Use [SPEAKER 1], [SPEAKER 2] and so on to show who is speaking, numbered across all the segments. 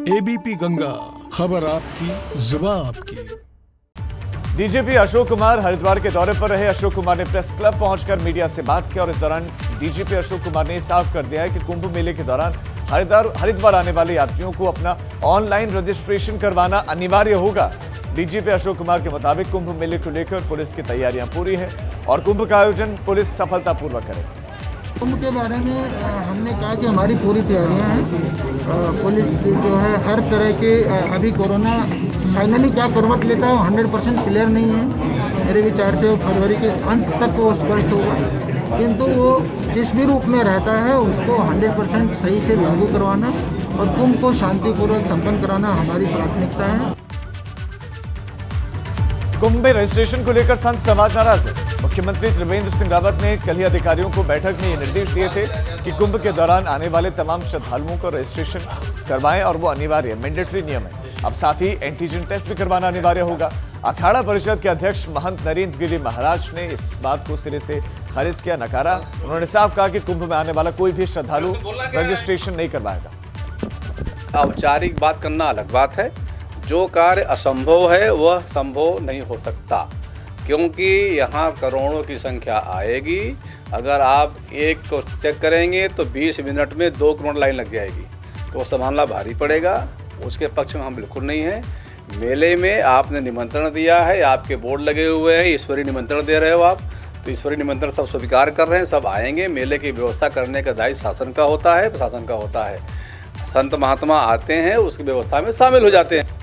[SPEAKER 1] ABP Ganga, खबर आपकी, जुबान आपकी।
[SPEAKER 2] डीजीपी अशोक कुमार हरिद्वार के दौरे पर रहे। अशोक कुमार ने प्रेस क्लब पहुंचकर मीडिया से बात की और इस दौरान डीजीपी अशोक कुमार ने साफ कर दिया है कि कुंभ मेले के दौरान हरिद्वार आने वाले यात्रियों को अपना ऑनलाइन रजिस्ट्रेशन करवाना अनिवार्य होगा। डीजीपी अशोक कुमार के मुताबिक कुंभ मेले को लेकर पुलिस की तैयारियां पूरी है और कुंभ का आयोजन पुलिस सफलतापूर्वक करेगी।
[SPEAKER 3] कुंभ के बारे में हमने कहा कि हमारी पूरी तैयारियां हैं। पुलिस की जो है हर तरह के अभी कोरोना फाइनली क्या करवट लेता है 100% क्लियर नहीं है। मेरे विचार से फरवरी के अंत तक वो स्पष्ट होगा, किंतु वो जिस भी रूप में रहता है उसको 100% सही से लागू करवाना और कुंभ को शांतिपूर्वक संपन्न कराना हमारी प्राथमिकता है।
[SPEAKER 2] कुंभ में रजिस्ट्रेशन को लेकर संत समाज नाराज है। मुख्यमंत्री त्रिवेंद्र सिंह रावत ने कल ही अधिकारियों को बैठक में ये निर्देश दिए थे कि कुंभ के दौरान आने वाले तमाम श्रद्धालुओं को रजिस्ट्रेशन करवाएं और वो अनिवार्य मैंडेटरी नियम है। अब साथ ही एंटीजन टेस्ट भी करवाना अनिवार्य होगा। अखाड़ा परिषद के अध्यक्ष महंत नरेंद्र गिरी महाराज ने इस बात को सिरे से खारिज किया, नकारा। उन्होंने साफ कहा कि कुंभ में आने वाला कोई भी श्रद्धालु रजिस्ट्रेशन नहीं करवाएगा।
[SPEAKER 4] औपचारिक बात करना अलग बात है, जो कार्य असंभव है वह संभव नहीं हो सकता, क्योंकि यहाँ करोड़ों की संख्या आएगी। अगर आप एक को चेक करेंगे तो 20 मिनट में 2 करोड़ लाइन लग जाएगी, तो संभालना भारी पड़ेगा। उसके पक्ष में हम बिल्कुल नहीं हैं। मेले में आपने निमंत्रण दिया है, आपके बोर्ड लगे हुए हैं, ईश्वरीय निमंत्रण दे रहे हो आप, तो ईश्वरीय निमंत्रण सब स्वीकार कर रहे हैं, सब आएंगे। मेले की व्यवस्था करने का दायित्व शासन का होता है, प्रशासन का होता है। संत महात्मा आते हैं, उसकी व्यवस्था में शामिल हो जाते हैं।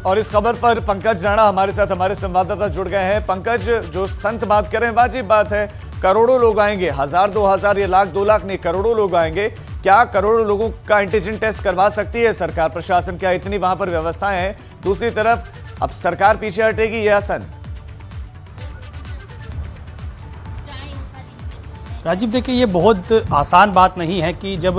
[SPEAKER 2] और इस खबर पर पंकज राणा हमारे साथ हमारे संवाददाता जुड़ गए हैं। पंकज, जो संत बात करें वाजिब बात है, करोड़ों लोग आएंगे, 1000 2000 या लाख 2 लाख नहीं, करोड़ों लोग आएंगे। क्या करोड़ों लोगों का एंटीजन टेस्ट करवा सकती है सरकार, प्रशासन? क्या इतनी वहां पर व्यवस्थाएं हैं? दूसरी तरफ अब सरकार पीछे हटेगी या संत?
[SPEAKER 5] राजीव, देखिए ये बहुत आसान बात नहीं है कि जब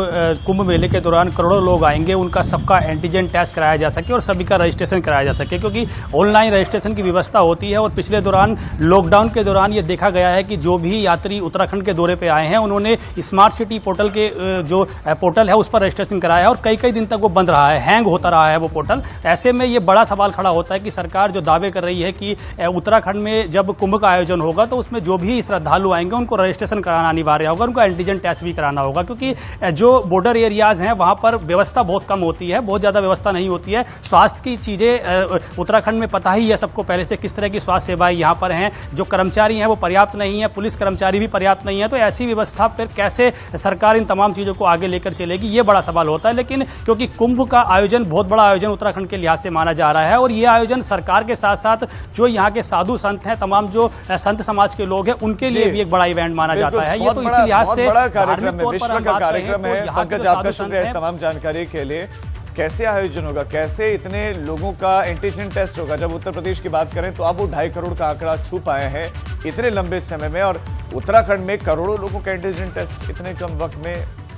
[SPEAKER 5] कुंभ मेले के दौरान करोड़ों लोग आएंगे उनका सबका एंटीजन टेस्ट कराया जा सके और सभी का रजिस्ट्रेशन कराया जा सके, क्योंकि ऑनलाइन रजिस्ट्रेशन की व्यवस्था होती है। और पिछले दौरान लॉकडाउन के दौरान ये देखा गया है कि जो भी यात्री उत्तराखंड के दौरे पे आए हैं उन्होंने स्मार्ट सिटी पोर्टल के जो पोर्टल है उस पर रजिस्ट्रेशन कराया है और कई दिन तक वो बंद रहा है, हैंग होता रहा है वो पोर्टल। ऐसे में ये बड़ा सवाल खड़ा होता है कि सरकार जो दावे कर रही है कि उत्तराखंड में जब कुंभ का आयोजन होगा तो उसमें जो भी श्रद्धालु आएंगे उनको रजिस्ट्रेशन कराना अनिवार्य होगा, उनको एंटीजन टेस्ट भी कराना होगा, क्योंकि जो बॉर्डर एरियाज हैं वहां पर व्यवस्था बहुत कम होती है, बहुत ज़्यादा व्यवस्था नहीं होती है। स्वास्थ्य की चीज़ें उत्तराखंड में पता ही है सबको पहले से किस तरह की स्वास्थ्य सेवाएं यहाँ पर हैं। जो कर्मचारी हैं वो पर्याप्त नहीं है, पुलिस कर्मचारी भी पर्याप्त नहीं है। तो ऐसी व्यवस्था पर कैसे सरकार इन तमाम चीज़ों को आगे लेकर चलेगी, ये बड़ा सवाल होता है। लेकिन क्योंकि कुंभ का आयोजन बहुत बड़ा आयोजन उत्तराखंड के लिहाज से माना जा रहा है और ये आयोजन सरकार के साथ साथ जो यहाँ के साधु संत हैं, तमाम जो संत समाज के लोग हैं, उनके लिए भी एक बड़ा इवेंट माना जाता है। ये तो इसी लिहाज से
[SPEAKER 2] बड़ा कार्यक्रम है, विश्व का कार्यक्रम है। पंकज, आपका शुक्रिया इस तमाम जानकारी के लिए। कैसे आयोजन होगा, कैसे इतने लोगों का एंटीजन टेस्ट होगा? जब उत्तर प्रदेश की बात करें तो अब वो 2.5 करोड़ का आंकड़ा छू पाए हैं इतने लंबे समय में, और उत्तराखंड में करोड़ों लोगों का एंटीजन टेस्ट इतने कम वक्त में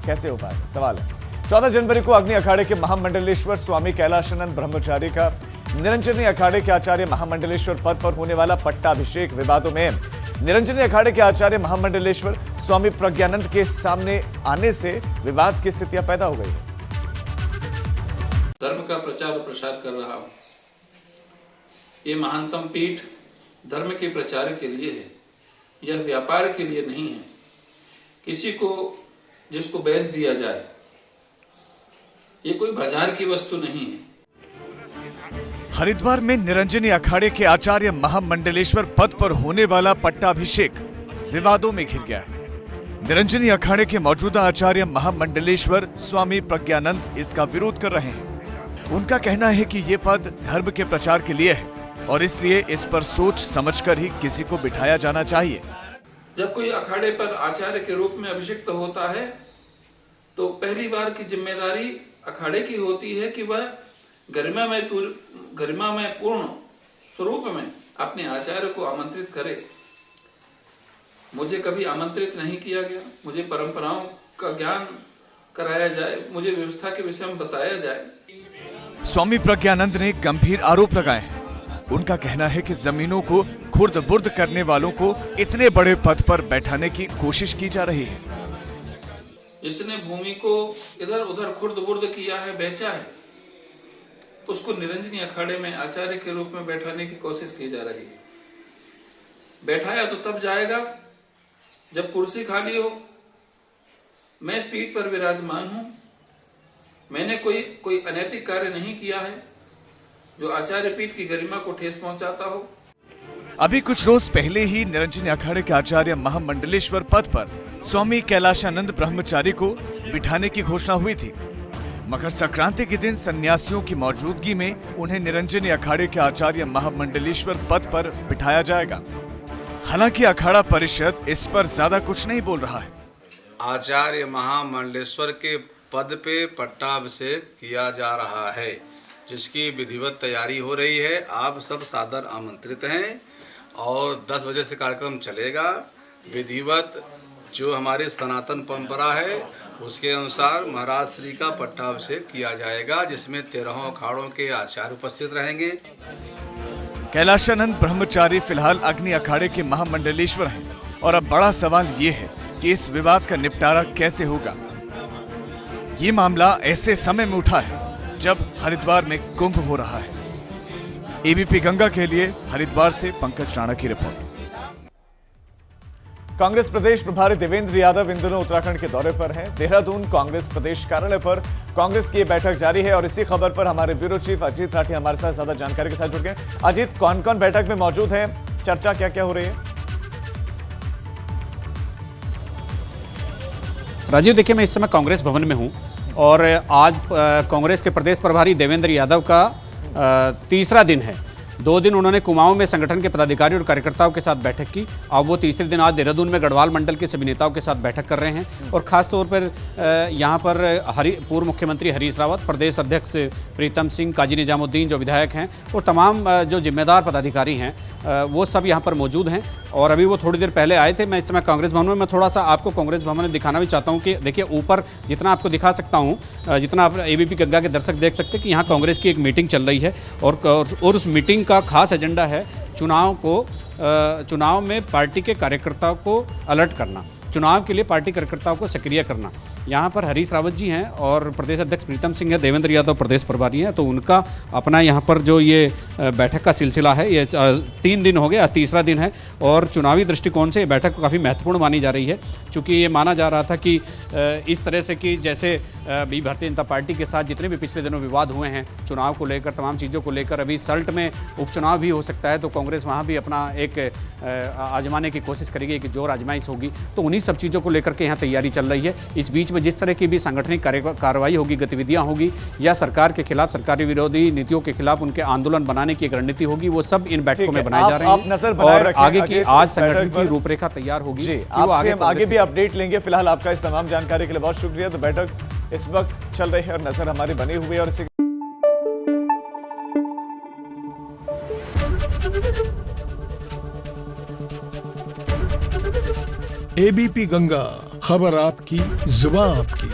[SPEAKER 2] कैसे हो पाए, सवाल है। 14 जनवरी को अग्नि अखाड़े के महामंडलेश्वर स्वामी कैलाशानंद ब्रह्मचारी का निरंजनी अखाड़े के आचार्य महामंडलेश्वर पद पर होने वाला पट्टाभिषेक विवादों में निरंजनी अखाड़े के आचार्य महामंडलेश्वर स्वामी प्रज्ञानंद के सामने आने से विवाद की स्थितियां पैदा हो गई है।
[SPEAKER 6] धर्म का प्रचार और प्रसार कर रहा हूं। ये महानतम पीठ धर्म के प्रचार के लिए है, यह व्यापार के लिए नहीं है। किसी को जिसको बेच दिया जाए, ये कोई बाजार की वस्तु नहीं है।
[SPEAKER 2] हरिद्वार में निरंजनी अखाड़े के आचार्य महामंडलेश्वर पद पर होने वाला पट्टाभिषेक विवादों में घिर गया है। निरंजनी अखाड़े के मौजूदा आचार्य महामंडलेश्वर स्वामी प्रज्ञानंद इसका विरोध कर रहे हैं। उनका कहना है कि ये पद धर्म के प्रचार के लिए है और इसलिए इस पर सोच समझकर ही किसी को बिठाया जाना चाहिए।
[SPEAKER 6] जब कोई अखाड़े पर आचार्य के रूप में अभिषिक्त होता है तो पहली बार की जिम्मेदारी अखाड़े की होती है कि वह गरिमा में पूर्ण स्वरूप में अपने आचार्य को आमंत्रित करे। मुझे कभी आमंत्रित नहीं किया गया, मुझे परंपराओं का ज्ञान कराया जाए, मुझे व्यवस्था के विषय में बताया जाए।
[SPEAKER 2] स्वामी प्रज्ञानंद ने गंभीर आरोप लगाए हैं। उनका कहना है कि जमीनों को खुर्द बुर्द करने वालों को इतने बड़े पद पर बैठाने की कोशिश की जा रही है।
[SPEAKER 6] जिसने भूमि को इधर उधर खुर्द बुर्द किया है, बेचा है, उसको निरंजनी अखाड़े में आचार्य के रूप में बैठाने की कोशिश की जा रही है। बैठाया तो तब जाएगा जब कुर्सी खाली हो। मैं इस पीठ पर विराजमान हूं। मैंने कोई अनैतिक कार्य नहीं किया है जो आचार्य पीठ की गरिमा को ठेस पहुंचाता हो।
[SPEAKER 2] अभी कुछ रोज पहले ही निरंजनी अखाड़े के आचार्य महामंडलेश्वर पद पर स्वामी कैलाशानंद ब्रह्मचारी को बिठाने की घोषणा हुई थी। मकर संक्रांति के दिन सन्यासियों की मौजूदगी में उन्हें निरंजनी अखाड़े के आचार्य महामंडलेश्वर पद पर बिठाया जाएगा। हालांकि अखाड़ा परिषद इस पर ज्यादा कुछ नहीं बोल रहा है।
[SPEAKER 4] आचार्य महामंडलेश्वर के पद पे पट्टाभिषेक किया जा रहा है, जिसकी विधिवत तैयारी हो रही है। आप सब सादर आमंत्रित हैं और 10 बजे से कार्यक्रम चलेगा। विधिवत जो हमारी सनातन परंपरा है उसके अनुसार महाराज श्री का पट्टाभिषेक किया जाएगा, जिसमें 13 अखाड़ों के आचार्य उपस्थित रहेंगे।
[SPEAKER 2] कैलाशानंद ब्रह्मचारी फिलहाल अग्नि अखाड़े के महामंडलेश्वर हैं और अब बड़ा सवाल ये है कि इस विवाद का निपटारा कैसे होगा। ये मामला ऐसे समय में उठा है जब हरिद्वार में कुंभ हो रहा है। एबीपी गंगा के लिए हरिद्वार से पंकज राणा की रिपोर्ट। कांग्रेस प्रदेश प्रभारी देवेंद्र यादव इन दिनों उत्तराखंड के दौरे पर हैं। देहरादून कांग्रेस प्रदेश कार्यालय पर कांग्रेस की बैठक जारी है और इसी खबर पर हमारे ब्यूरो चीफ अजीत राठी हमारे साथ ज्यादा जानकारी के साथ जुड़ गए। अजीत, कौन कौन बैठक में मौजूद है, चर्चा क्या क्या हो रही है?
[SPEAKER 7] राजीव, देखिए मैं इस समय कांग्रेस भवन में हूं और आज कांग्रेस के प्रदेश प्रभारी देवेंद्र यादव का तीसरा दिन है। 2 दिन उन्होंने कुमाऊं में संगठन के पदाधिकारी और कार्यकर्ताओं के साथ बैठक की। अब वो तीसरे दिन आज देहरादून में गढ़वाल मंडल के सभी नेताओं के साथ बैठक कर रहे हैं और खास तौर पर यहाँ पर पूर्व मुख्यमंत्री हरीश रावत, प्रदेश अध्यक्ष प्रीतम सिंह, काजी निजामुद्दीन जो विधायक हैं और तमाम जो जिम्मेदार पदाधिकारी हैं वो सब यहाँ पर मौजूद हैं। और अभी वो थोड़ी देर पहले आए थे। मैं इस समय कांग्रेस भवन में, मैं थोड़ा सा आपको कांग्रेस भवन में दिखाना भी चाहता हूँ कि देखिए ऊपर जितना आपको दिखा सकता हूँ, जितना आप एबीपी गंगा के दर्शक देख सकते हैं कि यहाँ कांग्रेस की एक मीटिंग चल रही है और उस मीटिंग का खास एजेंडा है चुनाव में पार्टी के कार्यकर्ताओं को अलर्ट करना, चुनाव के लिए पार्टी कार्यकर्ताओं को सक्रिय करना। यहाँ पर हरीश रावत जी हैं और प्रदेश अध्यक्ष प्रीतम सिंह है, देवेंद्र यादव प्रदेश प्रभारी हैं। तो उनका अपना यहाँ पर जो ये बैठक का सिलसिला है, ये 3 दिन हो गया, तीसरा दिन है और चुनावी दृष्टिकोण से ये बैठक काफ़ी महत्वपूर्ण मानी जा रही है। चूँकि ये माना जा रहा था कि इस तरह से कि जैसे अभी भारतीय जनता पार्टी के साथ जितने भी पिछले दिनों विवाद हुए हैं चुनाव को लेकर, तमाम चीज़ों को लेकर, अभी सल्ट में उपचुनाव भी हो सकता है तो कांग्रेस वहाँ भी अपना एक आजमाने की कोशिश करेगी, एक जोर आजमाइश होगी। तो उन्हीं सब चीज़ों को लेकर के यहाँ तैयारी चल रही है। इस बीच में जिस तरह की भी सांगठनिक कार्रवाई होगी, गतिविधियां होगी या सरकार के खिलाफ, सरकारी विरोधी नीतियों के खिलाफ उनके आंदोलन बनाने की एक रणनीति होगी, वो सब इन बैठकों में बनाए जा रहे हैं और आगे की आज संगठन की रूपरेखा तैयार होगी।
[SPEAKER 2] आपसे हम आगे भी अपडेट लेंगे। फिलहाल आपका इस तमाम जानकारी के लिए बहुत शुक्रिया। तो बैठक इस वक्त चल रही है और नजर हमारी बनी हुई है और इसी
[SPEAKER 1] एबीपी गंगा, खबर आपकी, जुबान आपकी।